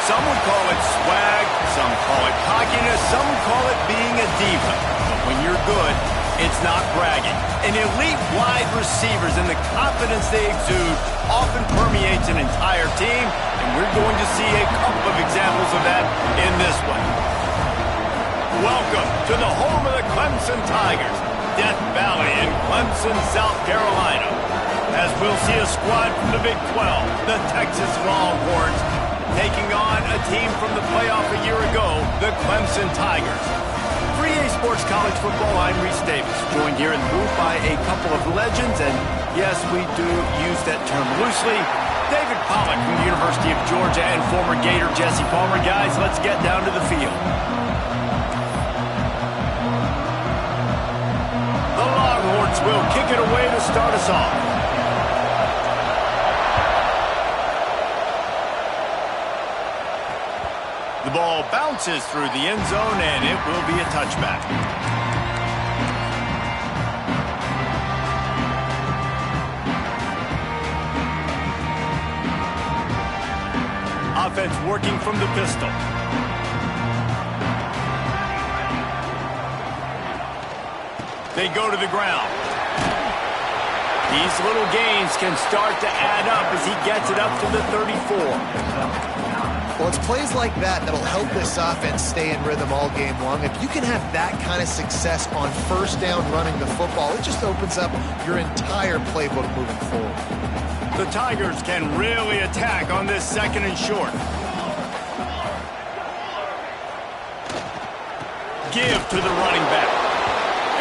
Some would call it swag, some call it cockiness, some call it being a diva. But when you're good, it's not bragging. An elite wide receivers and the confidence they exude often permeates an entire team, and we're going to see a couple of examples of that in this one. Welcome to the home of the Clemson Tigers, Death Valley in Clemson, South Carolina. As we'll see a squad from the Big 12, the Texas Longhorns, taking on a team from the playoff a year ago, the Clemson Tigers. For EA Sports College Football, I'm Reese Davis, joined here in the booth by a couple of legends, and yes, we do use that term loosely. David Pollack from the University of Georgia and former Gator Jesse Palmer. Guys, let's get down to the field. The Longhorns will kick it away to start us off. The ball bounces through the end zone, and it will be a touchback. Offense working from the pistol. They go to the ground. These little gains can start to add up as he gets it up to the 34. Well, it's plays like that that'll help this offense stay in rhythm all game long. If you can have that kind of success on first down running the football, it just opens up your entire playbook moving forward. The Tigers can really attack on this second and short. Give to the running back.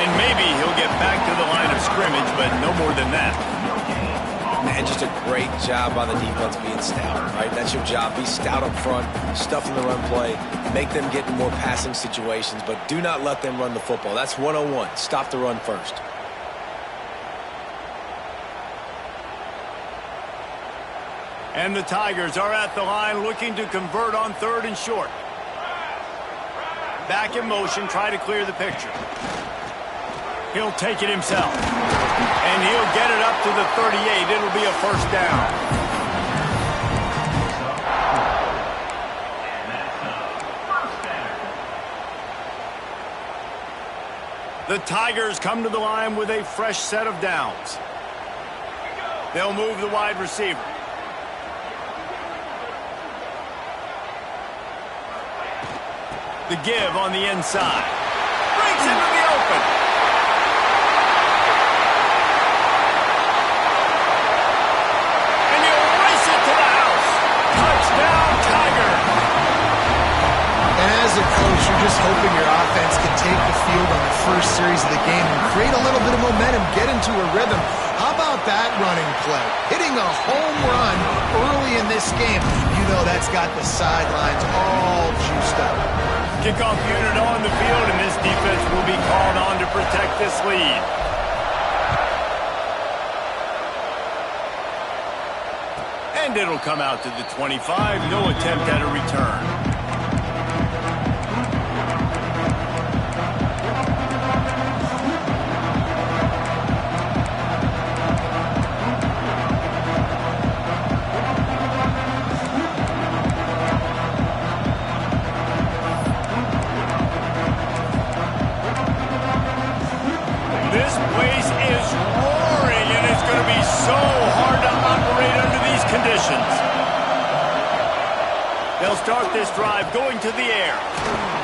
And maybe he'll get back to the line of scrimmage, but no more than that. Man, just a great job on the defense being stout, right? That's your job. Be stout up front, stuff in the run play, make them get in more passing situations, but do not let them run the football. That's 101. Stop the run first. And the Tigers are at the line looking to convert on 3rd and short. Back in motion, try to clear the picture. He'll take it himself. And he'll get it up to the 38. It'll be a first down. The Tigers come to the line with a fresh set of downs. They'll move the wide receiver. The give on the inside. Breaks into the open. And he'll race it to the house. Touchdown, Tiger. And as a coach, you're just hoping your offense can take the field on the first series of the game and create a little bit of momentum, get into a rhythm. How about that running play? Hitting a home run early in this game. You know that's got the sidelines all juiced up. Kickoff unit on the field, and this defense will be called on to protect this lead. And it'll come out to the 25. No attempt at a return. This place is roaring, and it's going to be so hard to operate under these conditions. They'll start this drive going to the air.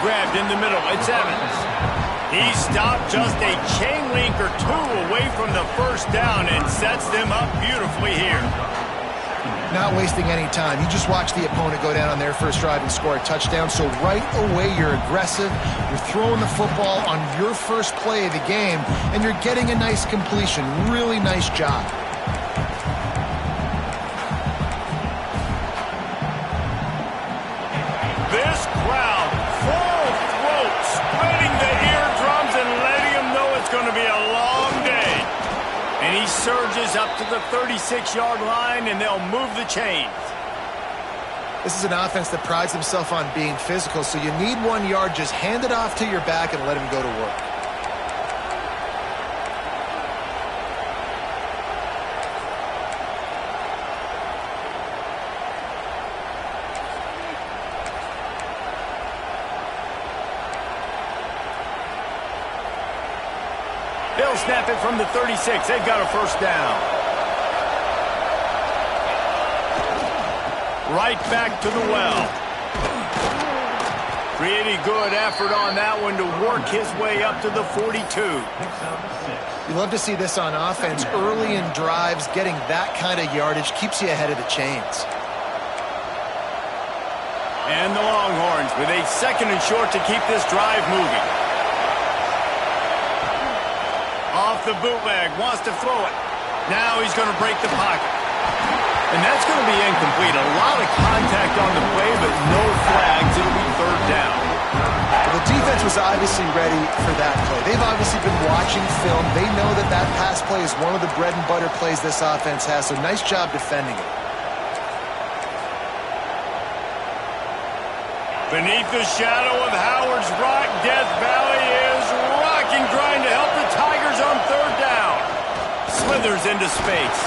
Grabbed in the middle. It's Evans. He stopped just a chain link or two away from the first down and sets them up beautifully here. Not wasting any time. You just watch the opponent go down on their first drive and score a touchdown. So right away, you're aggressive. You're throwing the football on your first play of the game, and you're getting a nice completion. Really nice job. This crowd, full throat, spreading the eardrums and letting them know it's going to be a long day. And he surges up to the 36-yard line, and they'll move the chains. This is an offense that prides himself on being physical, so you need 1 yard. Just hand it off to your back and let him go to work. They'll snap it from the 36. They've got a first down. Right back to the well. Pretty good effort on that one to work his way up to the 42. You love to see this on offense. Early in drives, getting that kind of yardage keeps you ahead of the chains. And the Longhorns with a 2nd and short to keep this drive moving. Off the bootleg, wants to throw it. Now he's going to break the pocket. And that's going to be incomplete. A lot of contact on the play, but no flags. It'll be 3rd down. The defense was obviously ready for that play. They've obviously been watching film. They know that that pass play is one of the bread and butter plays this offense has, so nice job defending it. Beneath the shadow of Howard's Rock, Death Valley is rocking, trying to help the Tigers on 3rd down. Slithers into space.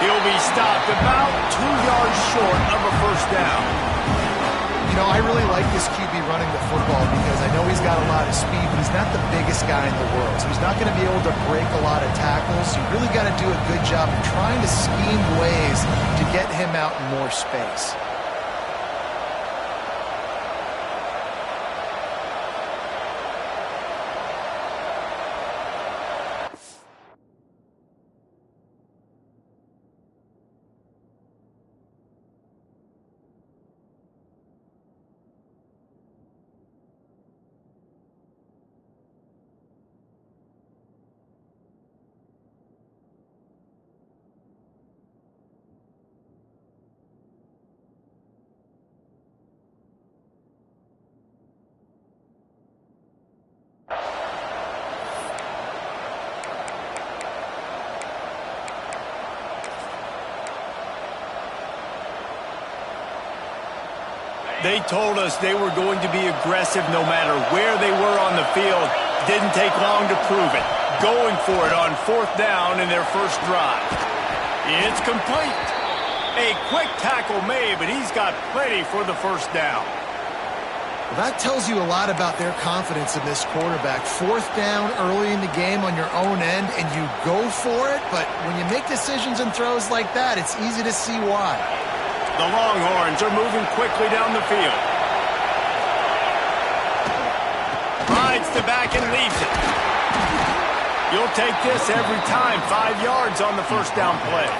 He'll be stopped about 2 yards short of a first down. You know, I really like this QB running the football because I know he's got a lot of speed, but he's not the biggest guy in the world. So he's not going to be able to break a lot of tackles. You really got to do a good job of trying to scheme ways to get him out in more space. They told us they were going to be aggressive no matter where they were on the field. Didn't take long to prove it. Going for it on 4th down in their first drive. It's complete. A quick tackle made, but he's got plenty for the first down. Well, that tells you a lot about their confidence in this quarterback. 4th down early in the game on your own end, and you go for it, but when you make decisions and throws like that, it's easy to see why. The Longhorns are moving quickly down the field. Rides the back and leaves it. You'll take this every time. 5 yards on the first down play.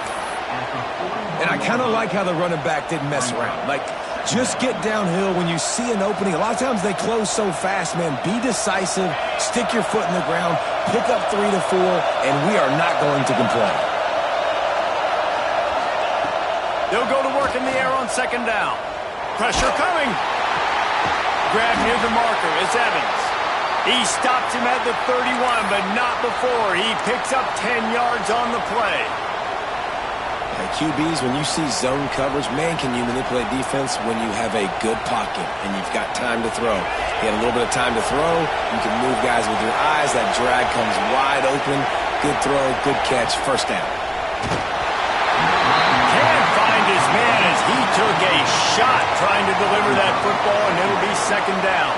And I kind of like how the running back didn't mess around. Like, just get downhill when you see an opening. A lot of times they close so fast, man. Be decisive, stick your foot in the ground, pick up 3 to 4, and we are not going to complain. They'll go to work in the air on 2nd down. Pressure coming. Grabbed near the marker is Evans. He stops him at the 31, but not before. He picks up 10 yards on the play. Hey, QBs, when you see zone coverage, man, can you manipulate defense when you have a good pocket and you've got time to throw. You had a little bit of time to throw. You can move guys with your eyes. That drag comes wide open. Good throw, good catch, first down. Can't find his man as he took a shot trying to deliver that football, and it'll be 2nd down.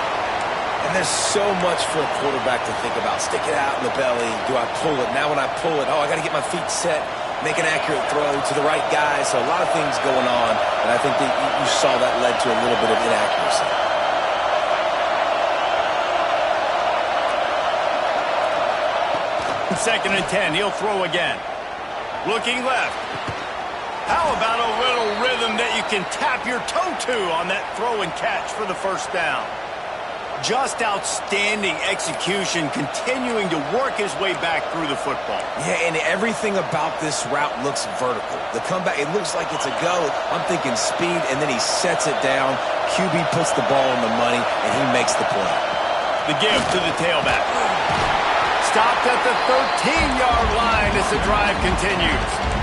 And there's so much for a quarterback to think about. Stick it out in the belly. Do I pull it? Now when I pull it, I got to get my feet set. Make an accurate throw to the right guy. So a lot of things going on, and I think that you saw that led to a little bit of inaccuracy. Second and 10, he'll throw again. Looking left. How about a little rhythm that you can tap your toe to on that throw and catch for the first down? Just outstanding execution, continuing to work his way back through the football. Yeah, and everything about this route looks vertical. The comeback, it looks like it's a go. I'm thinking speed, and then he sets it down. QB puts the ball on the money, and he makes the play. The give to the tailback. Stopped at the 13-yard line as the drive continues.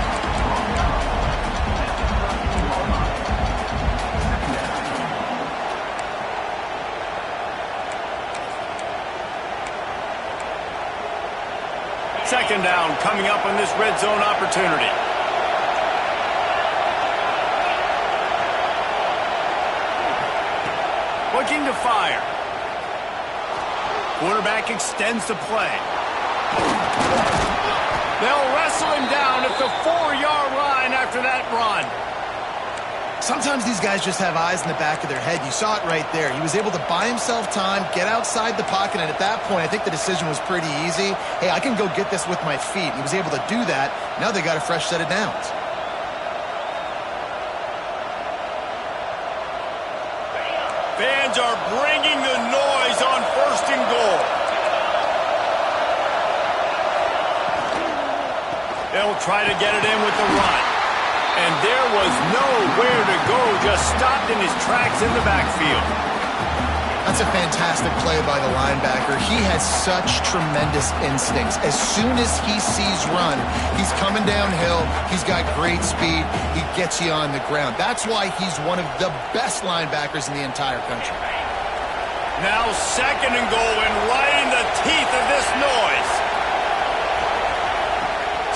Second down coming up on this red zone opportunity. Looking to fire. Quarterback extends the play. They'll wrestle him down at the 4-yard line after that run. Sometimes these guys just have eyes in the back of their head. You saw it right there. He was able to buy himself time, get outside the pocket, and at that point, I think the decision was pretty easy. Hey, I can go get this with my feet. He was able to do that. Now they got a fresh set of downs. Fans are bringing the noise on 1st and goal. They'll try to get it in with the run. And there was nowhere to go, just stopped in his tracks in the backfield. That's a fantastic play by the linebacker. He has such tremendous instincts. As soon as he sees run, he's coming downhill. He's got great speed. He gets you on the ground. That's why he's one of the best linebackers in the entire country. Now 2nd and goal, and right in the teeth of this noise.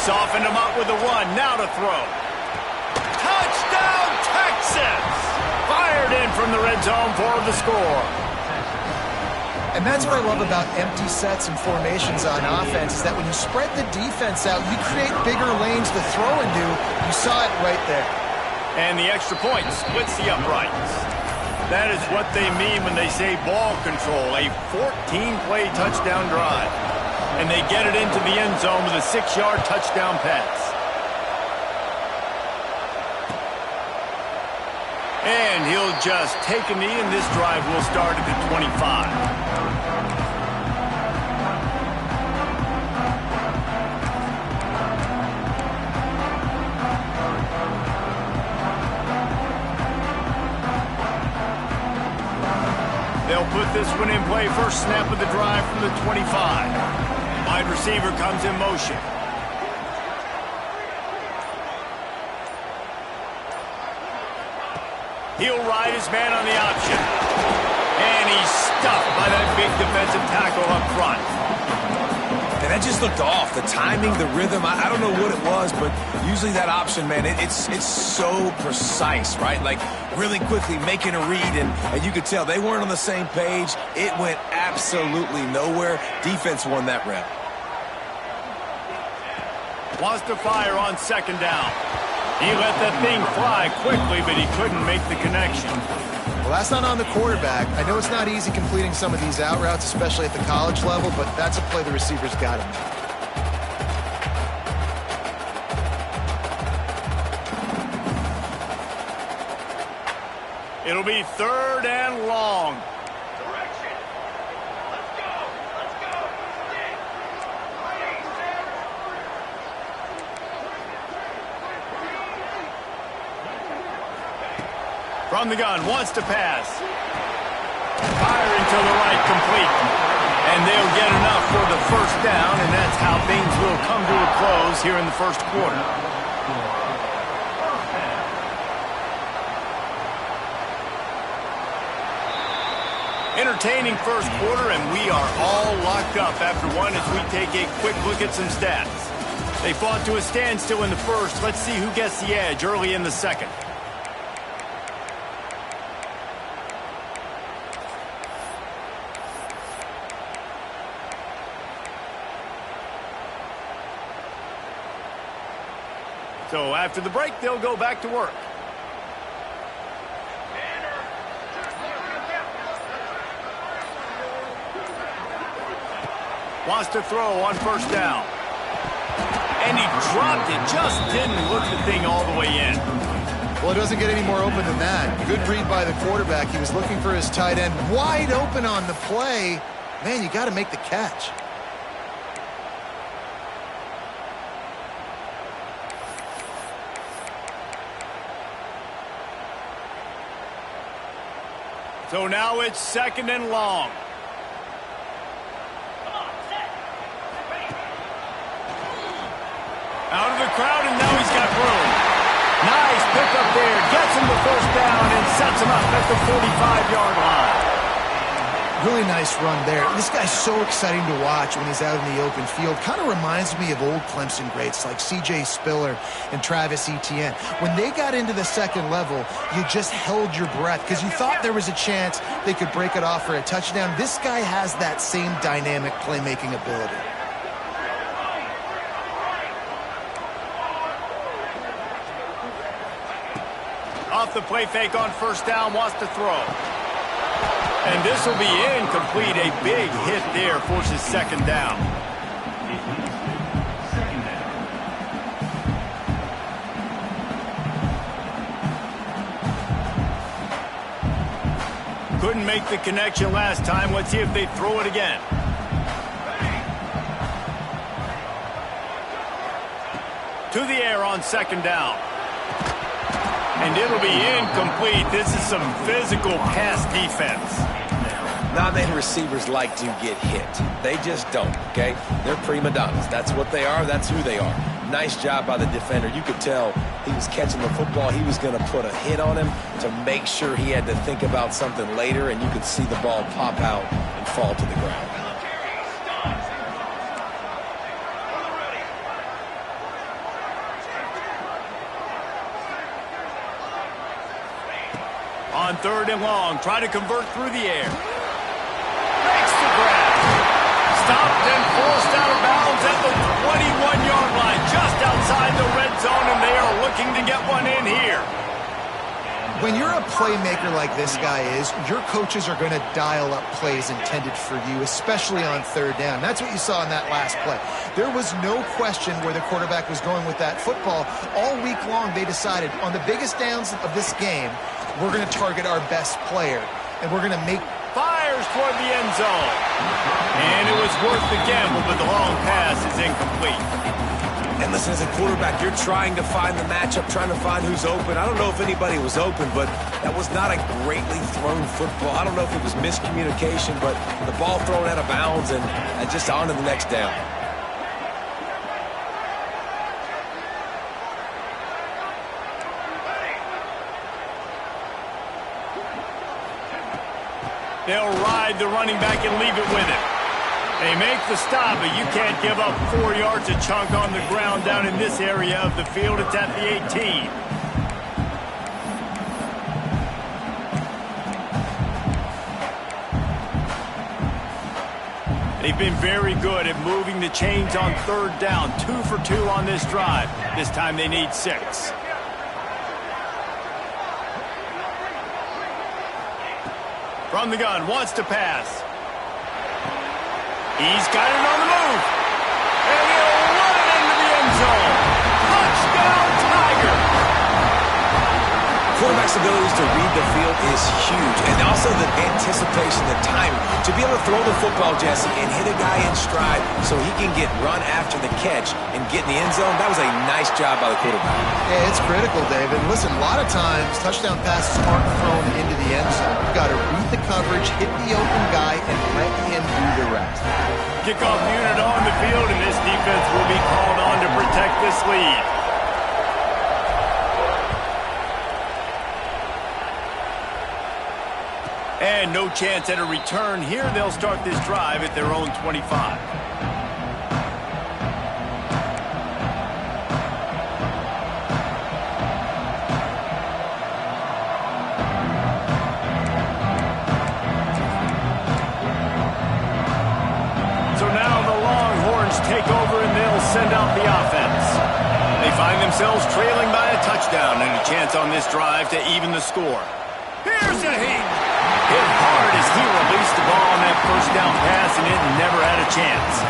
Softened him up with a run, now to throw. Touchdown, Texas! Fired in from the red zone for the score. And that's what I love about empty sets and formations on offense, is that when you spread the defense out, you create bigger lanes to throw into. You saw it right there. And the extra point splits the uprights. That is what they mean when they say ball control, a 14-play touchdown drive. And they get it into the end zone with a 6-yard touchdown pass. And he'll just take a knee, and this drive will start at the 25. They'll put this one in play. First snap of the drive from the 25. Wide receiver comes in motion. He'll ride his man on the option. And he's stuffed by that big defensive tackle up front. And that just looked off. The timing, the rhythm, I don't know what it was, but usually that option, man, it's so precise, right? Like really quickly making a read, and you could tell they weren't on the same page. It went absolutely nowhere. Defense won that rep. Wants to fire on second down. He let that thing fly quickly, but he couldn't make the connection. Well, that's not on the quarterback. I know it's not easy completing some of these out routes, especially at the college level, but that's a play the receiver's got to make. It'll be 3rd and long. Direction. Let's go. Let's go. From the gun, wants to pass. Firing to the right, complete. And they'll get enough for the first down, and that's how things will come to a close here in the first quarter. Entertaining first quarter, and we are all locked up after one as we take a quick look at some stats. They fought to a standstill in the first. Let's see who gets the edge early in the second. So after the break, they'll go back to work. Wants to throw on first down. And he dropped it. Just didn't look the thing all the way in. Well, it doesn't get any more open than that. Good read by the quarterback. He was looking for his tight end wide open on the play. Man, you got to make the catch. So now it's 2nd and long. Out of the crowd, and now he's got room. Nice pickup there. Gets him the first down and sets him up at the 45-yard line. Really nice run there. This guy's so exciting to watch when he's out in the open field. Kind of reminds me of old Clemson greats like C.J. Spiller and Travis Etienne. When they got into the second level, you just held your breath because you thought there was a chance they could break it off for a touchdown. This guy has that same dynamic playmaking ability. Off the play fake on first down, wants to throw. And this will be incomplete. A big hit there forces second down. Couldn't make the connection last time. Let's see if they throw it again. To the air on second down. And it'll be incomplete. This is some physical pass defense. Not many receivers like to get hit. They just don't, okay? They're prima donnas. That's what they are. That's who they are. Nice job by the defender. You could tell he was catching the football. He was going to put a hit on him to make sure he had to think about something later, and you could see the ball pop out and fall to the ground. On 3rd and long, try to convert through the air. Makes the grab. Stopped and forced out of bounds at the 21-yard line, just outside the red zone, and they are looking to get one in here. When you're a playmaker like this guy is, your coaches are going to dial up plays intended for you, especially on 3rd down. That's what you saw in that last play. There was no question where the quarterback was going with that football. All week long, they decided on the biggest downs of this game, we're going to target our best player, and we're going to make... Fires toward the end zone. And it was worth the gamble, but the long pass is incomplete. And listen, as a quarterback, you're trying to find the matchup, trying to find who's open. I don't know if anybody was open, but that was not a greatly thrown football. I don't know if it was miscommunication, but the ball thrown out of bounds and just on to the next down. They'll ride the running back and leave it with him. They make the stop, but you can't give up 4 yards a chunk on the ground down in this area of the field. It's at the 18. They've been very good at moving the chains on third down. 2 for 2 on this drive. This time they need 6. From the gun, wants to pass. He's got it on the move. And he'll run it into the end zone. Touchdown, Tiger. Quarterback's abilities to read the field is huge. And also the anticipation, the timing. To be able to throw the football, Jesse, and hit a guy in stride so he can get run after the catch and get in the end zone, that was a nice job by the quarterback. Yeah, it's critical, David. Listen, a lot of times touchdown passes aren't thrown into the end zone. You've got to read the coverage, hit the open guy, and let him do the rest. Kickoff unit on the field, and this defense will be called on to protect this lead. And no chance at a return here. They'll start this drive at their own 25. So now the Longhorns take over and they'll send out the offense. They find themselves trailing by a touchdown and a chance on this drive to even the score. Here's a heat. Hit hard as he released the ball on that first down pass, and it never had a chance.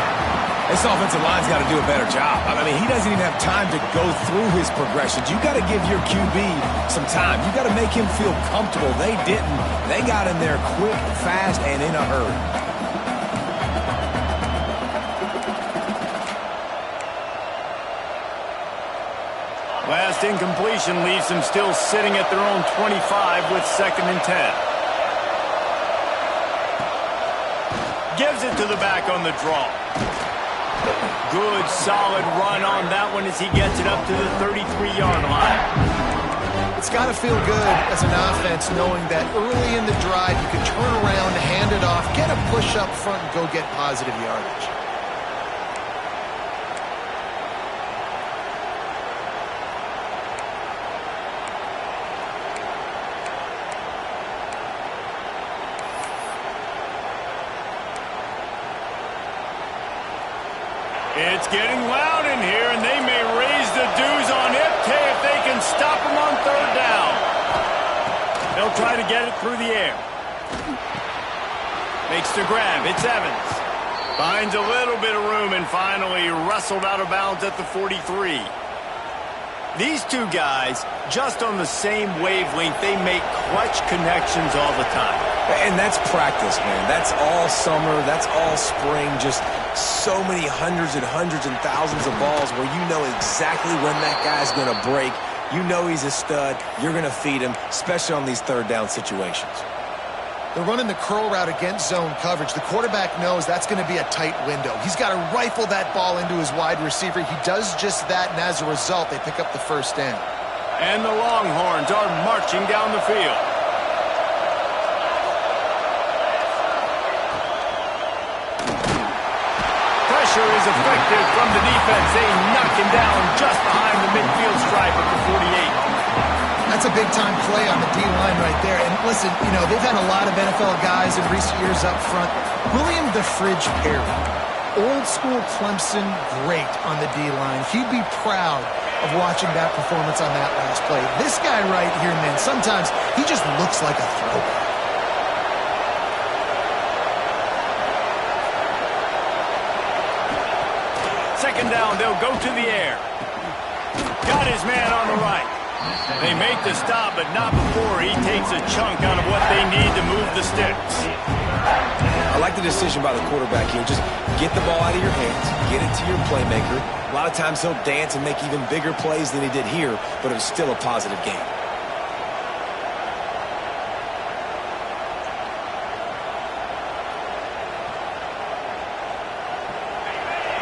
This offensive line's got to do a better job. I mean, he doesn't even have time to go through his progressions. You got to give your QB some time. You got to make him feel comfortable. They didn't. They got in there quick, fast, and in a hurry. Last incompletion leaves them still sitting at their own 25 with 2nd and 10. Gives it to the back on the draw. Good, solid run on that one as he gets it up to the 33-yard line. It's got to feel good as an offense knowing that early in the drive you can turn around, hand it off, get a push up front, and go get positive yardage. It's getting loud in here, and they may raise the dues on Ipke if they can stop him on third down. They'll try to get it through the air. Makes the grab. It's Evans. Finds a little bit of room and finally wrestled out of bounds at the 43. These two guys, just on the same wavelength, they make clutch connections all the time. And that's practice, man. That's all summer. That's all spring. Just so many hundreds and thousands of balls where you know exactly when that guy's going to break. You know he's a stud. You're going to feed him, especially on these third down situations. They're running the curl route against zone coverage. The quarterback knows that's going to be a tight window. He's got to rifle that ball into his wide receiver. He does just that, and as a result, they pick up the first down. And the Longhorns are marching down the field. Pressure is effective from the defense. They knock him down just behind the midfield stripe at the 48. That's a big-time play on the D-line right there. And listen, you know, they've had a lot of NFL guys in recent years up front. William the Fridge Perry, old-school Clemson, great on the D-line. He'd be proud of watching that performance on that last play. This guy right here, man, sometimes he just looks like a throwback. Second down, they'll go to the air. Got his man on the right. They make the stop, but not before he takes a chunk out of what they need to move the sticks. I like the decision by the quarterback here. Just get the ball out of your hands, get it to your playmaker. A lot of times he'll dance and make even bigger plays than he did here, but it was still a positive game.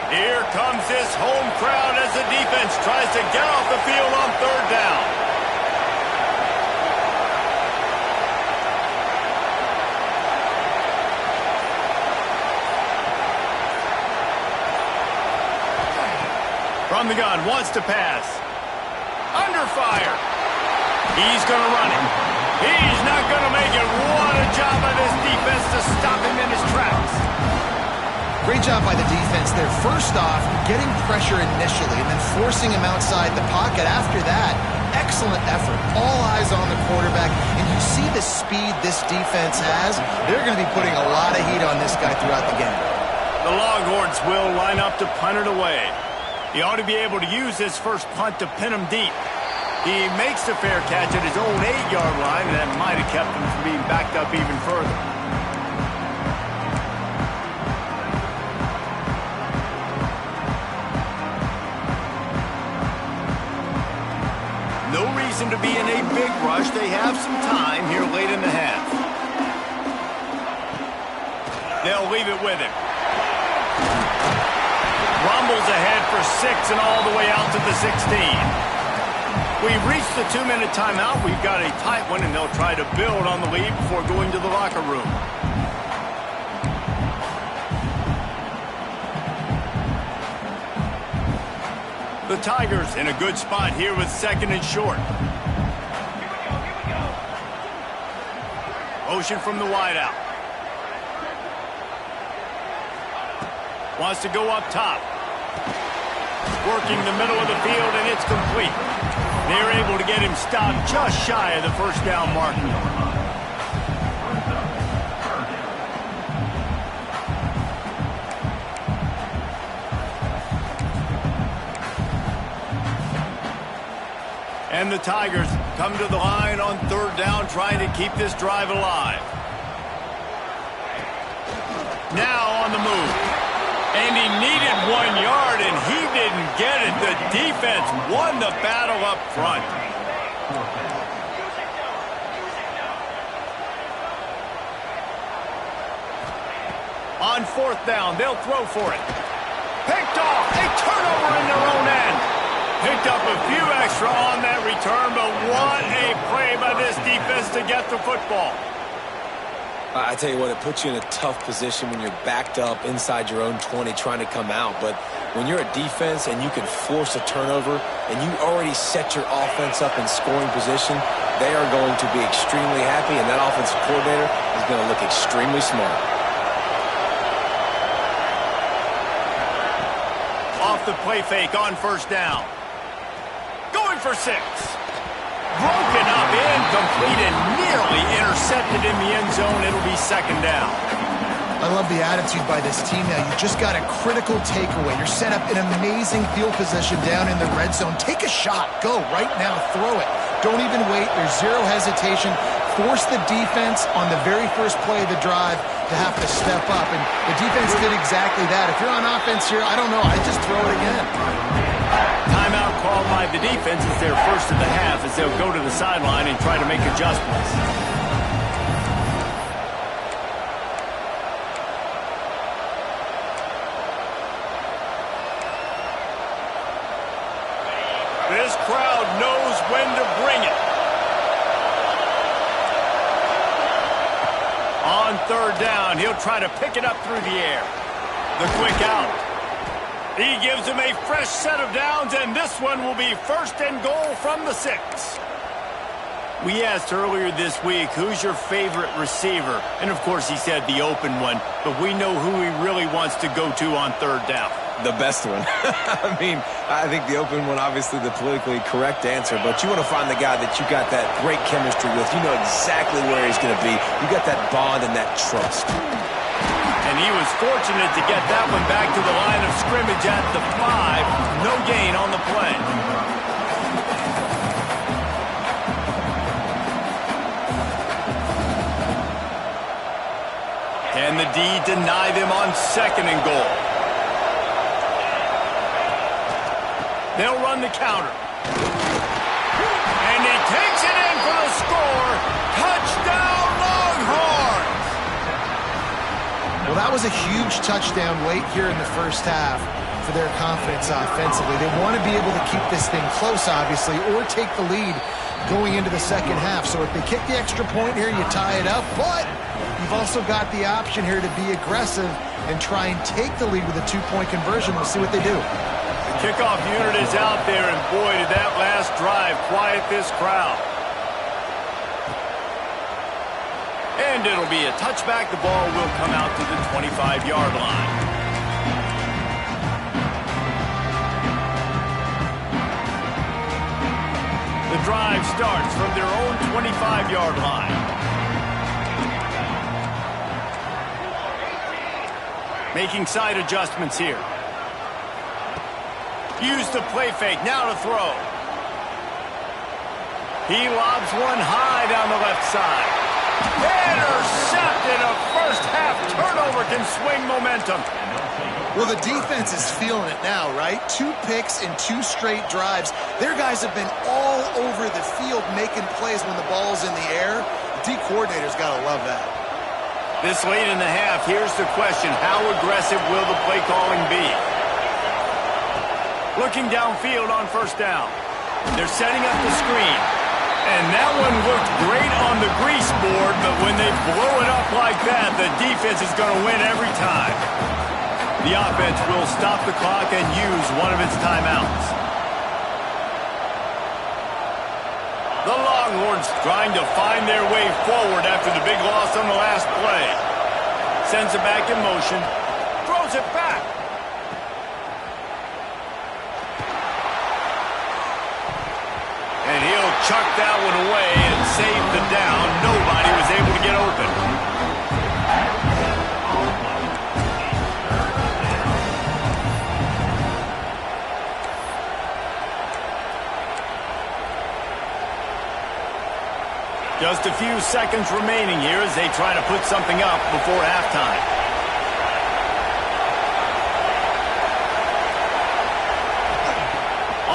Here comes this home crowd as the defense tries to get off the field on third down. the gun, wants to pass. Under fire. He's going to run it. He's not going to make it. What a job by this defense to stop him in his tracks. Great job by the defense there. First off, getting pressure initially and then forcing him outside the pocket. After that, excellent effort. All eyes on the quarterback. And you see the speed this defense has. They're going to be putting a lot of heat on this guy throughout the game. The Longhorns will line up to punt it away. He ought to be able to use his first punt to pin him deep. He makes the fair catch at his own 8-yard line, and that might have kept him from being backed up even further. No reason to be in a big rush. They have some time here late in the half. They'll leave it with him. Rumbles ahead for 6 and all the way out to the 16. We've reached the 2-minute timeout. We've got a tight one, and they'll try to build on the lead before going to the locker room. The Tigers in a good spot here with 2nd and short. Motion from the wideout. Wants to go up top. Working the middle of the field, and it's complete. They're able to get him stopped just shy of the first down marker. And the Tigers come to the line on 3rd down, trying to keep this drive alive. Now on the move. And he needed 1 yard, and he didn't get it. The defense won the battle up front. On 4th down, they'll throw for it. Picked off. A turnover in their own end. Picked up a few extra on that return, but what a play by this defense to get the football. I tell you what, it puts you in a tough position when you're backed up inside your own 20 trying to come out. But when you're a defense and you can force a turnover and you already set your offense up in scoring position, they are going to be extremely happy, and that offensive coordinator is going to look extremely smart. Off the play fake on 1st down. Going for 6. Broken up, incomplete, and nearly intercepted in the end zone. It'll be 2nd down. I love the attitude by this team now. You just got a critical takeaway. You're set up in amazing field position down in the red zone. Take a shot. Go right now. Throw it. Don't even wait. There's zero hesitation. Force the defense on the very first play of the drive to have to step up. And the defense did exactly that. If you're on offense here, I don't know. I just throw it again. Timeout called by the defense is their first of the half as they'll go to the sideline and try to make adjustments. This crowd knows when to bring it. On 3rd down, he'll try to pick it up through the air. The quick out. He gives him a fresh set of downs, and this one will be 1st and goal from the 6. We asked earlier this week, who's your favorite receiver? And, of course, he said the open one, but we know who he really wants to go to on 3rd down. The best one. I mean, I think the open one, obviously the politically correct answer, but you want to find the guy that you got that great chemistry with. You know exactly where he's going to be. You got that bond and that trust. And he was fortunate to get that one back to the line of scrimmage at the 5. No gain on the play. Can the D deny them on 2nd and goal? They'll run the counter. And he takes it in for the score. Touchdown, Longhorns! Well, that was a huge touchdown late here in the first half for their confidence offensively. They want to be able to keep this thing close, obviously, or take the lead going into the second half. So if they kick the extra point here, you tie it up. But you've also got the option here to be aggressive and try and take the lead with a 2-point conversion. We'll see what they do. Kickoff unit is out there, and boy, did that last drive quiet this crowd. And it'll be a touchback. The ball will come out to the 25-yard line. The drive starts from their own 25-yard line. Making side adjustments here. Use the play fake. Now to throw. He lobs one high down the left side. Intercepted. A first-half turnover can swing momentum. Well, the defense is feeling it now, right? 2 picks in 2 straight drives. Their guys have been all over the field making plays when the ball's in the air. The D coordinator's got to love that. This late in the half, here's the question. How aggressive will the play calling be? Looking downfield on first down. They're setting up the screen. And that one looked great on the grease board, but when they blow it up like that, the defense is going to win every time. The offense will stop the clock and use one of its timeouts. The Longhorns trying to find their way forward after the big loss on the last play. Sends it back in motion. Throws it back. And he'll chuck that one away and save the down. Nobody was able to get open. Just a few seconds remaining here as they try to put something up before halftime.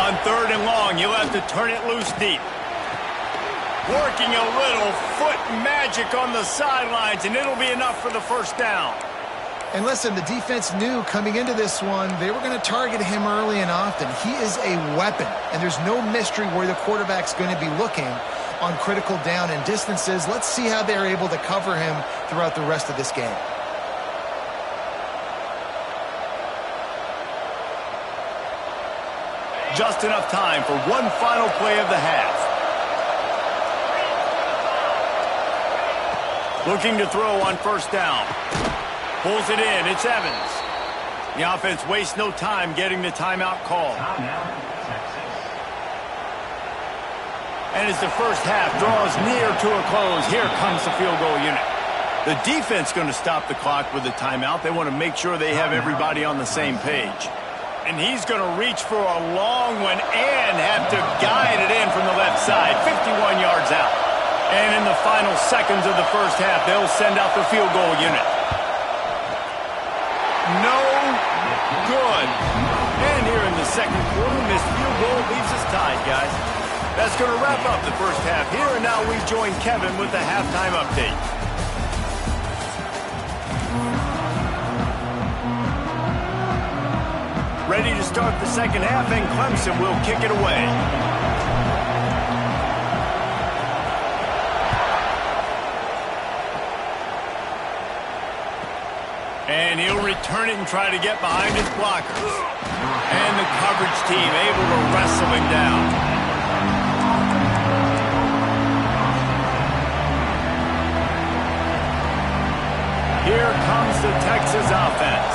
On 3rd and long, you'll have to turn it loose deep. Working a little foot magic on the sidelines, and it'll be enough for the first down. And listen, the defense knew coming into this one, they were going to target him early and often. He is a weapon, and there's no mystery where the quarterback's going to be looking on critical down and distances. Let's see how they're able to cover him throughout the rest of this game. Just enough time for one final play of the half. Looking to throw on first down. Pulls it in. It's Evans. The offense wastes no time getting the timeout call. And as the first half draws near to a close, here comes the field goal unit. The defense going to stop the clock with the timeout. They want to make sure they have everybody on the same page. And he's going to reach for a long one and have to guide it in from the left side. 51 yards out. And in the final seconds of the first half, they'll send out the field goal unit. No good. And here in the second quarter, missed field goal leaves us tied, guys. That's going to wrap up the first half here, and now we join Kevin with the halftime update. Ready to start the second half, and Clemson will kick it away. And he'll return it and try to get behind his blockers. And the coverage team able to wrestle him down. Here comes the Texas offense.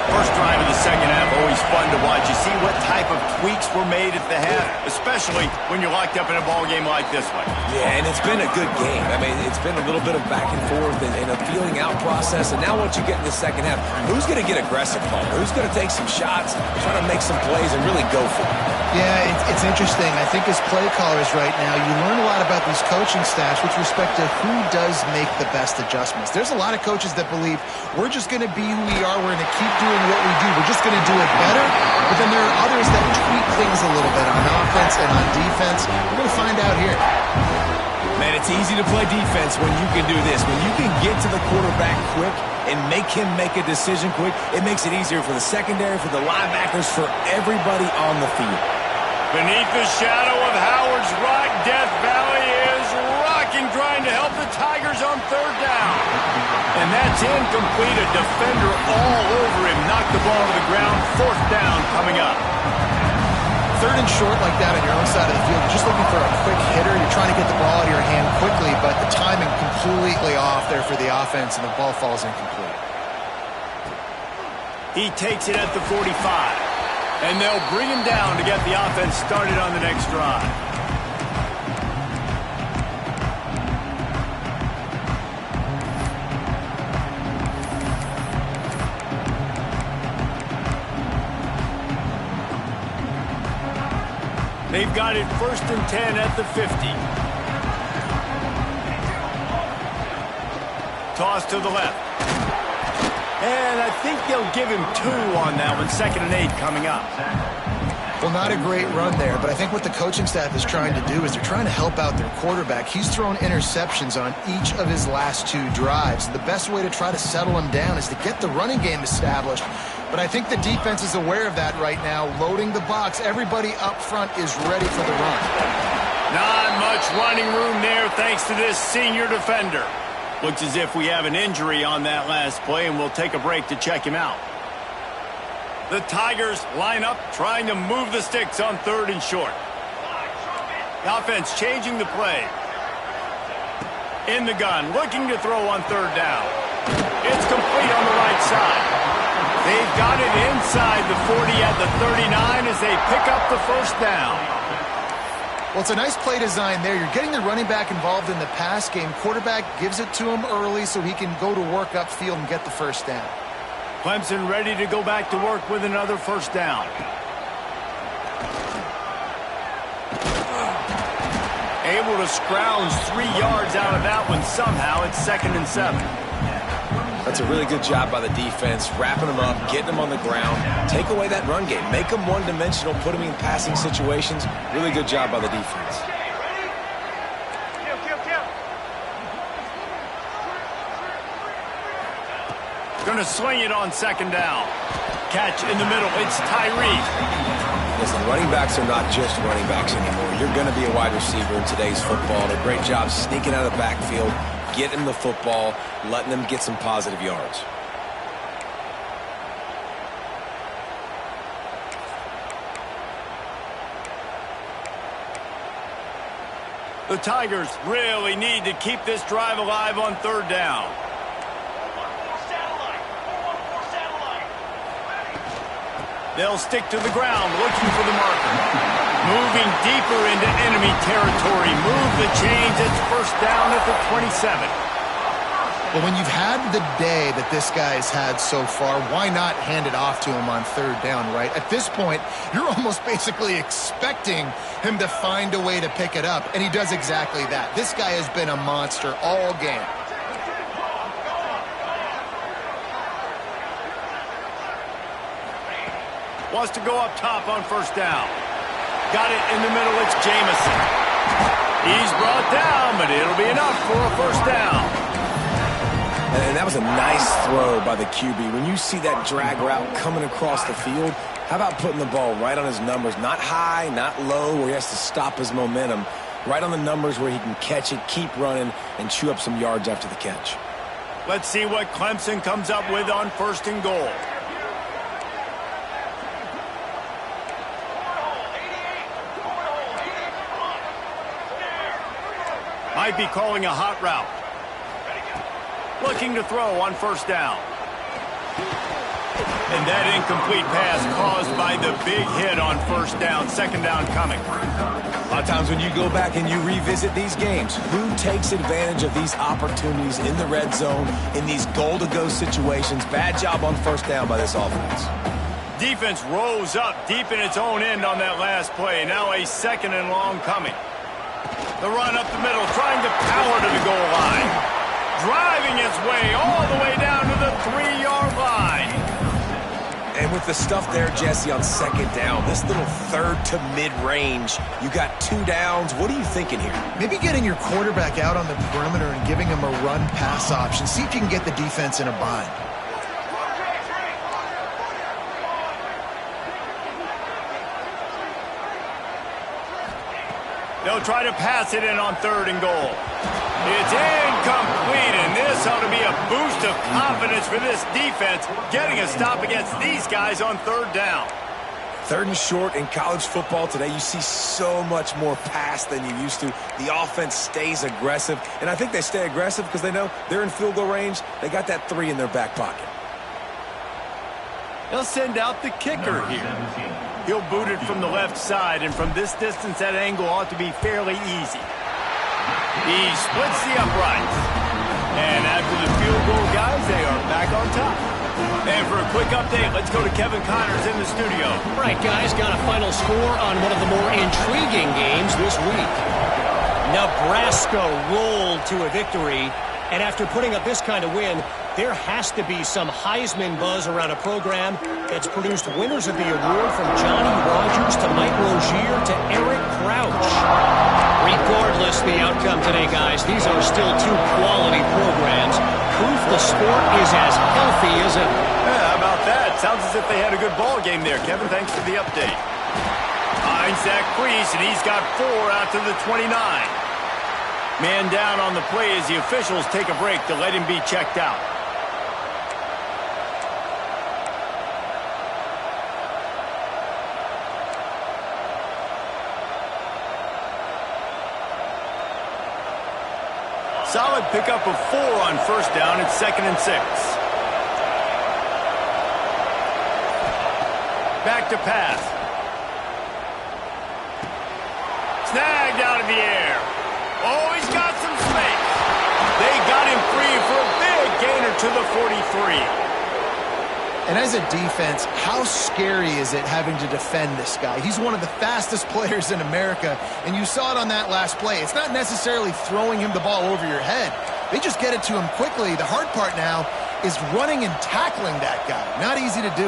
First drive of the second half, always fun to watch. You see what type of tweaks were made at the half, especially when you're locked up in a ball game like this one. Yeah, and it's been a good game. I mean, it's been a little bit of back and forth and a feeling out process. And now once you get in the second half, who's going to get aggressive, Paul? Who's going to take some shots, try to make some plays, and really go for it? Yeah, it's interesting. I think as play callers right now, you learn a lot about these coaching staffs with respect to who does make the best adjustments. There's a lot of coaches that believe we're just going to be who we are. We're going to keep doing what we do. We're just going to do it better. But then there are others that tweak things a little bit on offense and on defense. We're going to find out here. Man, it's easy to play defense when you can do this. When you can get to the quarterback quick and make him make a decision quick, it makes it easier for the secondary, for the linebackers, for everybody on the field. Beneath the shadow of Howard's Rock, Death Valley is rocking, trying to help the Tigers on third down. And that That's incomplete. A defender all over him. Knocked the ball to the ground. 4th down coming up. 3rd and short like that on your own side of the field. You're just looking for a quick hitter. You're trying to get the ball out of your hand quickly, but the timing completely off there for the offense, and the ball falls incomplete. He takes it at the 45. And they'll bring him down to get the offense started on the next drive. They've got it 1st and 10 at the 50. Toss to the left. And I think they'll give him 2 on that one. 2nd and 8 coming up. Well, not a great run there, but I think what the coaching staff is trying to do is they're trying to help out their quarterback. He's thrown interceptions on each of his last 2 drives. The best way to try to settle him down is to get the running game established. But I think the defense is aware of that right now, loading the box. Everybody up front is ready for the run. Not much running room there thanks to this senior defender. Looks as if we have an injury on that last play, and we'll take a break to check him out. The Tigers line up, trying to move the sticks on 3rd and short. The offense changing the play. In the gun, looking to throw on 3rd down. It's complete on the right side. They've got it inside the 40 at the 39 as they pick up the 1st down. Well, it's a nice play design there. You're getting the running back involved in the pass game. Quarterback gives it to him early so he can go to work upfield and get the 1st down. Clemson ready to go back to work with another 1st down. Able to scrounge 3 yards out of that one somehow. It's 2nd and 7. That's a really good job by the defense, wrapping them up, getting them on the ground. Take away that run game. Make them one-dimensional, put them in passing situations. Really good job by the defense. Going to swing it on 2nd down. Catch in the middle. It's Tyree. Listen, running backs are not just running backs anymore. You're going to be a wide receiver in today's football. And a great job sneaking out of the backfield, getting the football, letting them get some positive yards. The Tigers really need to keep this drive alive on 3rd down. They'll stick to the ground, looking for the marker. Moving deeper into enemy territory. Move the chains. It's 1st down at the 27. Well, when you've had the day that this guy's had so far, why not hand it off to him on 3rd down, right? At this point, you're almost basically expecting him to find a way to pick it up, and he does exactly that. This guy has been a monster all game. Wants to go up top on 1st down. Got it in the middle. It's Jamison. He's brought down, but it'll be enough for a 1st down. And that was a nice throw by the QB. When you see that drag route coming across the field, how about putting the ball right on his numbers? Not high, not low, where he has to stop his momentum. Right on the numbers where he can catch it, keep running, and chew up some yards after the catch. Let's see what Clemson comes up with on 1st and goal. Might be calling a hot route. Looking to throw on 1st down. And that incomplete pass caused by the big hit on 1st down. 2nd down coming. A lot of times when you go back and you revisit these games, who takes advantage of these opportunities in the red zone, in these goal-to-go situations? Bad job on 1st down by this offense. Defense rose up deep in its own end on that last play. Now a 2nd and long coming. The run up the middle, trying to power to the goal line. Driving its way all the way down to the 3-yard line. And with the stuff there, Jesse, on 2nd down, this little 3rd to mid-range, you got 2 downs. What are you thinking here? Maybe getting your quarterback out on the perimeter and giving him a run-pass option. See if you can get the defense in a bind. They'll They'll try to pass it in on 3rd and goal. It's incomplete, and this ought to be a boost of confidence for this defense, getting a stop against these guys on 3rd down. 3rd and short in college football today, you see so much more pass than you used to. The offense stays aggressive, and I think they stay aggressive because they know they're in field goal range. They got that 3 in their back pocket. They'll send out the kicker here. He'll boot it from the left side, and from this distance, that angle ought to be fairly easy. He splits the uprights. And after the field goal, guys, they are back on top. And for a quick update, let's go to Kevin Connors in the studio. All right, guys, got a final score on one of the more intriguing games this week. Nebraska rolled to a victory, and after putting up this kind of win, there has to be some Heisman buzz around a program that's produced winners of the award from Johnny Rodgers to Mike Rozier to Eric Crouch. Regardless the outcome today, guys, these are still 2 quality programs. Proof the sport is as healthy as ever. Yeah, how about that? Sounds as if they had a good ball game there. Kevin, thanks for the update. Finds that crease, and he's got 4 out to the 29. Man down on the play as the officials take a break to let him be checked out. Solid pickup of 4 on 1st down. It's 2nd and 6. Back to pass. Snagged out of the air. Oh, he's got some space. They got him free for a big gainer to the 43. And as a defense, how scary is it having to defend this guy? He's one of the fastest players in America, and you saw it on that last play. It's not necessarily throwing him the ball over your head. They just get it to him quickly. The hard part now is running and tackling that guy. Not easy to do.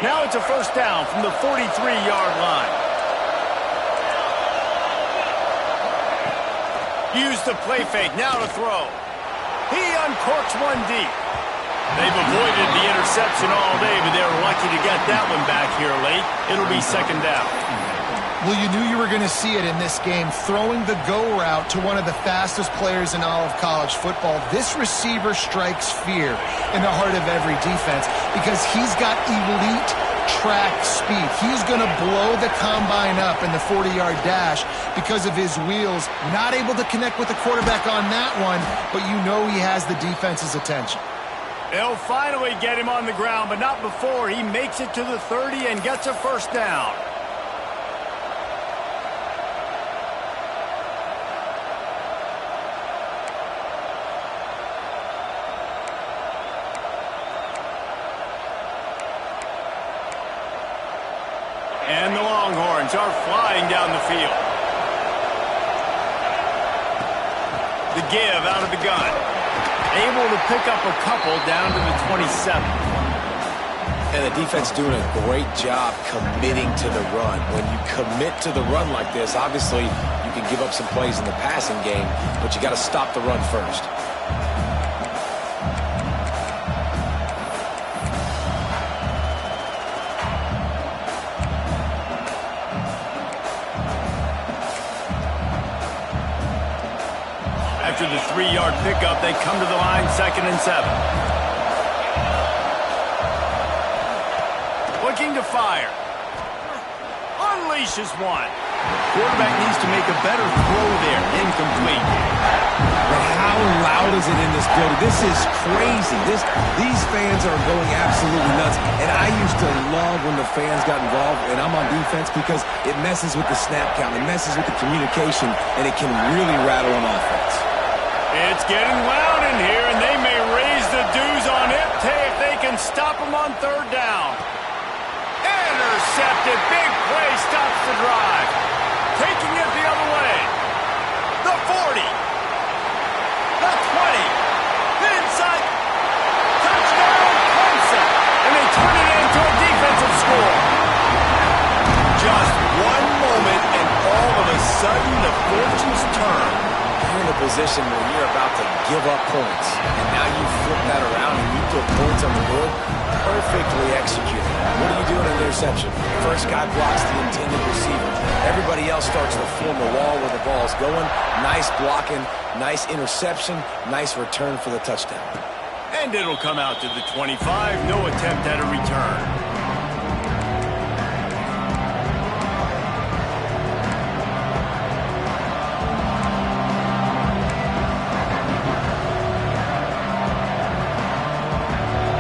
Now it's a 1st down from the 43-yard line. Use the play fake, now to throw. He uncorks one deep. They've avoided the interception all day, but they're lucky to get that one back here late. It'll be 2nd down. Well, you knew you were going to see it in this game, throwing the go route to one of the fastest players in all of college football. This receiver strikes fear in the heart of every defense because he's got elite track speed. He's going to blow the combine up in the 40-yard dash because of his wheels. Not able to connect with the quarterback on that one, but you know he has the defense's attention. They'll finally get him on the ground, but not before he makes it to the 30 and gets a 1st down. And the Longhorns are flying down the field. The give out of the gun. Able to pick up a couple down to the 27. And the defense doing a great job committing to the run. When you commit to the run like this, obviously you can give up some plays in the passing game, but you got to stop the run first. After the 3-yard pickup, they come to the line 2nd and 7. Looking to fire. Unleashes one. Quarterback needs to make a better throw there. Incomplete. But how loud is it in this building? This is crazy. These fans are going absolutely nuts. And I used to love when the fans got involved, and I'm on defense because it messes with the snap count. It messes with the communication, and it can really rattle an offense. It's getting loud in here, and they may raise the dues on it if they can stop them on 3rd down. Intercepted. Big play stops the drive. Taking it the other way. The 40. The 20. Inside. Touchdown, Clemson. And they turn it into a defensive score. Just one moment, and all of a sudden, the fortunes turn. And the position where you're about to give up points, and now you flip that around and you put points on the board. Perfectly executed. What are you doing in the interception? First guy blocks the intended receiver. Everybody else starts to form a wall where the ball's going. Nice blocking, nice interception, nice return for the touchdown. And it'll come out to the 25. No attempt at a return.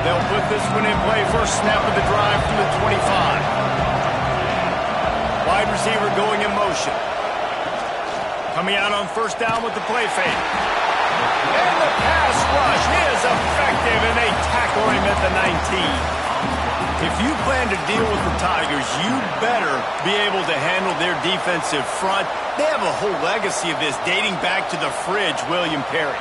They'll put this one in play. First snap of the drive from the 25. Wide receiver going in motion. Coming out on first down with the play fake. And the pass rush is effective, and they tackle him at the 19. If you plan to deal with the Tigers, you better be able to handle their defensive front. They have a whole legacy of this dating back to the fridge, William Perry.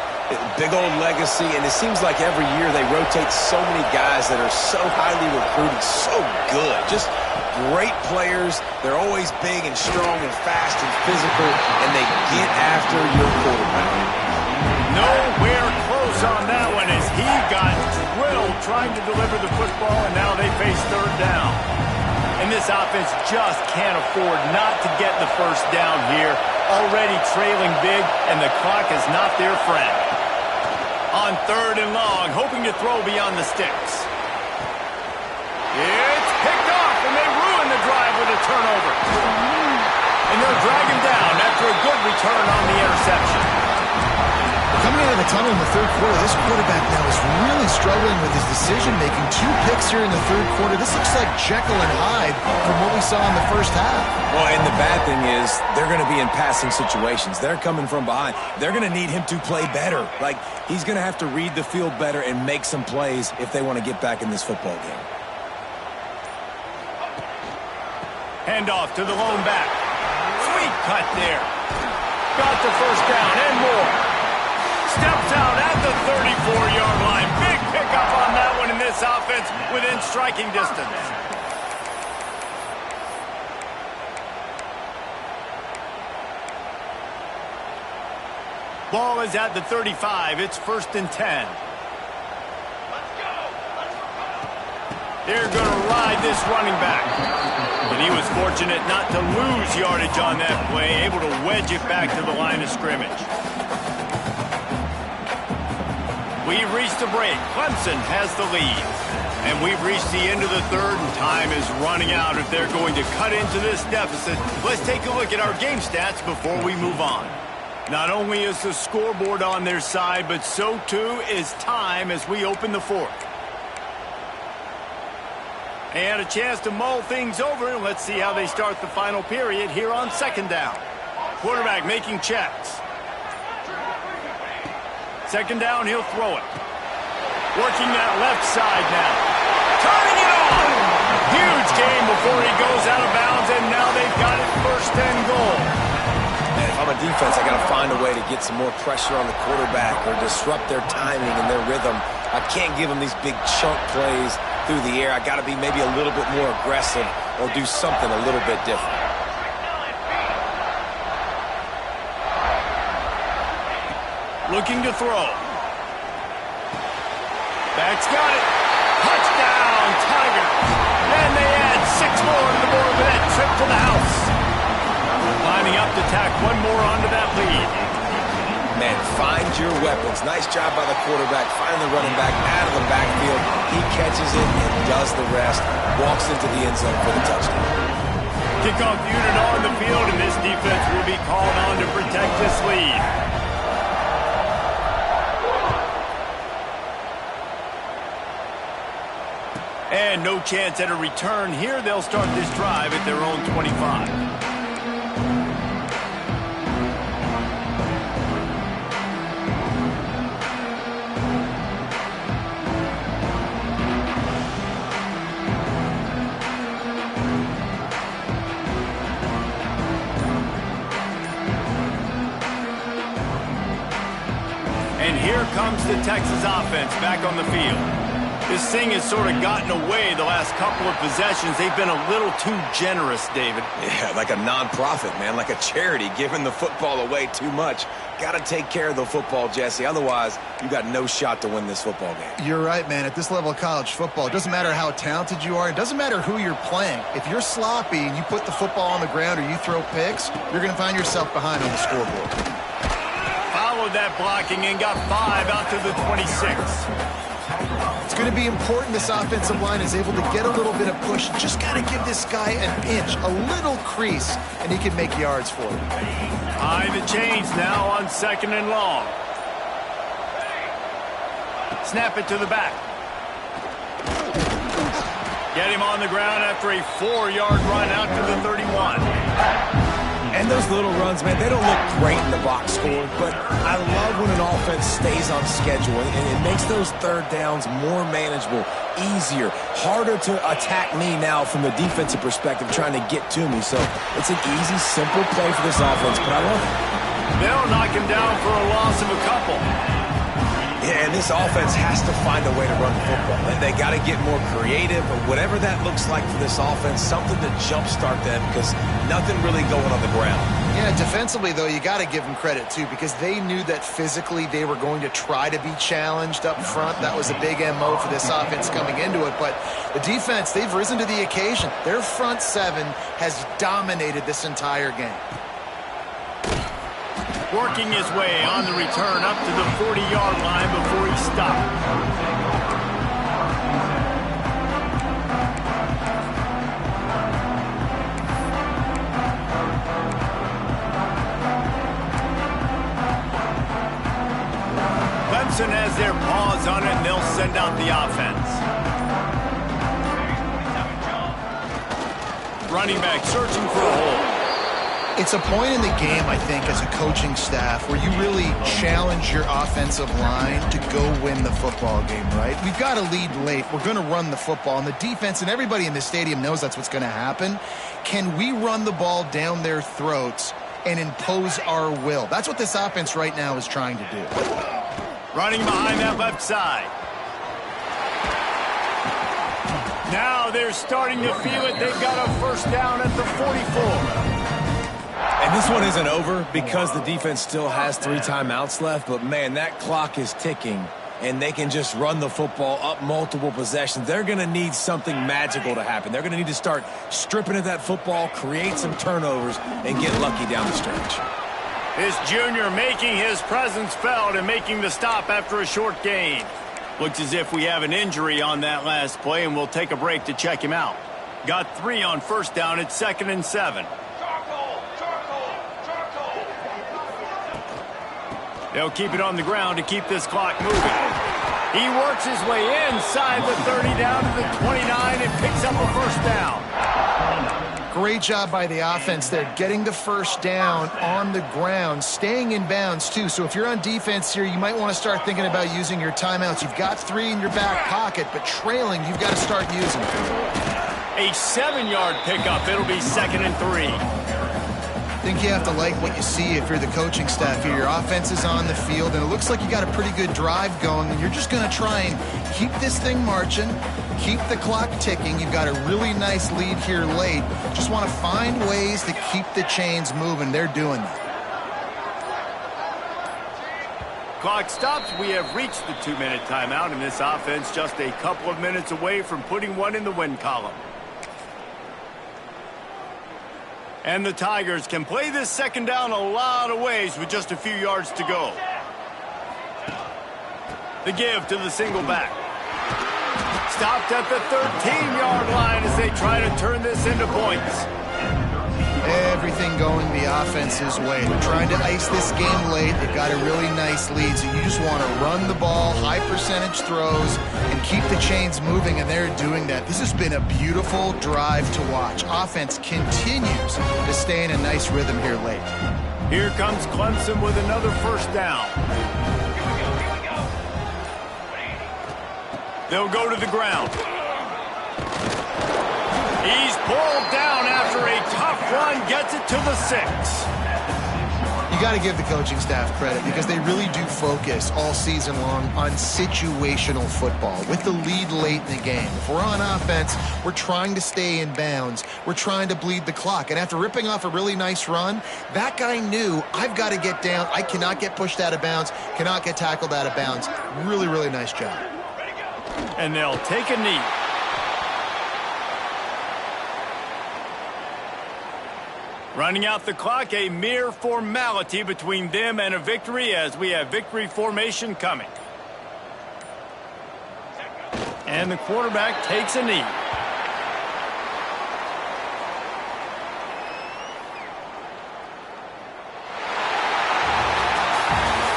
Big old legacy, and it seems like every year they rotate so many guys that are so highly recruited, so good. Just great players. They're always big and strong and fast and physical, and they get after your quarterback. Nowhere close on that one as he got drilled trying to deliver the football, and now they face third down. And this offense just can't afford not to get the first down here. Already trailing big, and the clock is not their friend. On third and long, hoping to throw beyond the sticks. It's picked off, and they ruin the drive with a turnover. And they'll drag him down after a good return on the interception. Coming out of the tunnel in the third quarter, this quarterback now is really struggling with his decision-making. 2 picks here in the third quarter. This looks like Jekyll and Hyde from what we saw in the first half. Well, and the bad thing is they're going to be in passing situations. They're coming from behind. They're going to need him to play better. Like, he's going to have to read the field better and make some plays if they want to get back in this football game. Handoff to the lone back. Sweet cut there. Got the first down and more. Steps out at the 34-yard line. Big pickup on that one in this offense within striking distance. Ball is at the 35. It's 1st and 10. They're going to ride this running back. And he was fortunate not to lose yardage on that play, able to wedge it back to the line of scrimmage. We've reached a break. Clemson has the lead. And we've reached the end of the third, and time is running out if they're going to cut into this deficit. Let's take a look at our game stats before we move on. Not only is the scoreboard on their side, but so too is time as we open the fourth. They had a chance to mull things over, and let's see how they start the final period here on second down. Quarterback making checks. Second down, he'll throw it. Working that left side now. Turning it on! Huge game before he goes out of bounds, and now they've got it 1st and goal. Man, if I'm a defense, I got to find a way to get some more pressure on the quarterback or disrupt their timing and their rhythm. I can't give them these big chunk plays through the air. I got to be maybe a little bit more aggressive or do something a little bit different. Looking to throw. Back's got it. Touchdown, Tigers. And they add 6 more to the board with that trip to the house. Lining up to tack one more onto that lead. Man, find your weapons. Nice job by the quarterback. Find the running back out of the backfield. He catches it and does the rest. Walks into the end zone for the touchdown. Kickoff unit on the field, and this defense will be called on to protect this lead. And no chance at a return here. They'll start this drive at their own 25. And here comes the Texas offense back on the field. This thing has sort of gotten away the last couple of possessions. They've been a little too generous, David. Yeah, like a nonprofit, man, like a charity, giving the football away too much. Got to take care of the football, Jesse. Otherwise, you got no shot to win this football game. You're right, man. At this level of college football, it doesn't matter how talented you are. It doesn't matter who you're playing. If you're sloppy and you put the football on the ground or you throw picks, you're going to find yourself behind on the scoreboard. Followed that blocking and got 5 out to the 26. It's going to be important this offensive line is able to get a little bit of push. Just got to give this guy an inch, a little crease, and he can make yards for you. High the chains now on 2nd and long. Snap it to the back. Get him on the ground after a 4-yard run out to the 31. And those little runs, man, they don't look great in the box score, but I love when an offense stays on schedule, and it makes those third downs more manageable, easier, harder to attack me now from the defensive perspective trying to get to me. So it's an easy, simple play for this offense, but I love it. They'll knock him down for a loss of a couple. Yeah, and this offense has to find a way to run the football. They got to get more creative, but whatever that looks like for this offense, something to jumpstart them because nothing really going on the ground. Yeah, defensively, though, you got to give them credit, too, because they knew that physically they were going to try to be challenged up front. That was a big MO for this offense coming into it. But the defense, they've risen to the occasion. Their front seven has dominated this entire game. Working his way on the return up to the 40-yard line before he stopped. Clemson has their paws on it, and they'll send out the offense. Running back searching for a hole. It's a point in the game, I think, as a coaching staff where you really challenge your offensive line to go win the football game, right? We've got to lead late. We're going to run the football. And the defense and everybody in the stadium knows that's what's going to happen. Can we run the ball down their throats and impose our will? That's what this offense right now is trying to do. Running behind that left side. Now they're starting to feel it. They've got a first down at the 44. And this one isn't over because the defense still has 3 timeouts left. But, man, that clock is ticking, and they can just run the football up multiple possessions. They're going to need something magical to happen. They're going to need to start stripping at that football, create some turnovers, and get lucky down the stretch. This junior making his presence felt and making the stop after a short gain. Looks as if we have an injury on that last play, and we'll take a break to check him out. Got 3 on first down at 2nd and 7. They'll keep it on the ground to keep this clock moving. He works his way inside the 30 down to the 29 and picks up a first down. Great job by the offense there, getting the first down on the ground, staying in bounds too. So if you're on defense here, you might want to start thinking about using your timeouts. You've got 3 in your back pocket, but trailing, you've got to start using them. A 7-yard pickup. It'll be 2nd and 3. I think you have to like what you see if you're the coaching staff here. Your offense is on the field, and it looks like you got a pretty good drive going, and you're just going to try and keep this thing marching, keep the clock ticking. You've got a really nice lead here late. Just want to find ways to keep the chains moving. They're doing that. Clock stops. We have reached the 2-minute timeout, and this offense just a couple of minutes away from putting one in the win column. And the Tigers can play this second down a lot of ways with just a few yards to go. The give to the single back. Stopped at the 13-yard line as they try to turn this into points. Everything going the offense's way. They're trying to ice this game late. They've got a really nice lead, so you just want to run the ball, high percentage throws, and keep the chains moving, and they're doing that. This has been a beautiful drive to watch. Offense continues to stay in a nice rhythm here late. Here comes Clemson with another first down. They'll go to the ground. He's pulled down after a tough run, gets it to the 6. You You got to give the coaching staff credit because they really do focus all season long on situational football with the lead late in the game. If we're on offense, we're trying to stay in bounds. We're trying to bleed the clock. And after ripping off a really nice run, that guy knew, I've got to get down. I cannot get pushed out of bounds, cannot get tackled out of bounds. Really, really nice job. And they'll take a knee. Running out the clock, a mere formality between them and a victory as we have victory formation coming. And the quarterback takes a knee.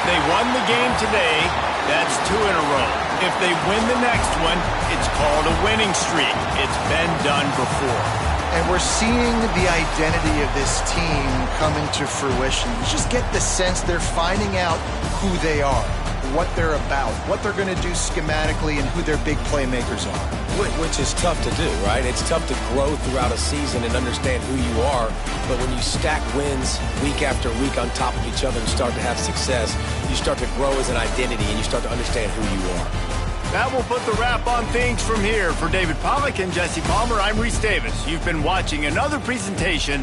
They won the game today. That's 2 in a row. If they win the next one, it's called a winning streak. It's been done before. And we're seeing the identity of this team coming to fruition. You just get the sense they're finding out who they are, what they're about, what they're going to do schematically, and who their big playmakers are. Which is tough to do, right? It's tough to grow throughout a season and understand who you are. But when you stack wins week after week on top of each other and start to have success, you start to grow as an identity and you start to understand who you are. That will put the wrap on things from here. For David Pollack and Jesse Palmer, I'm Reese Davis. You've been watching another presentation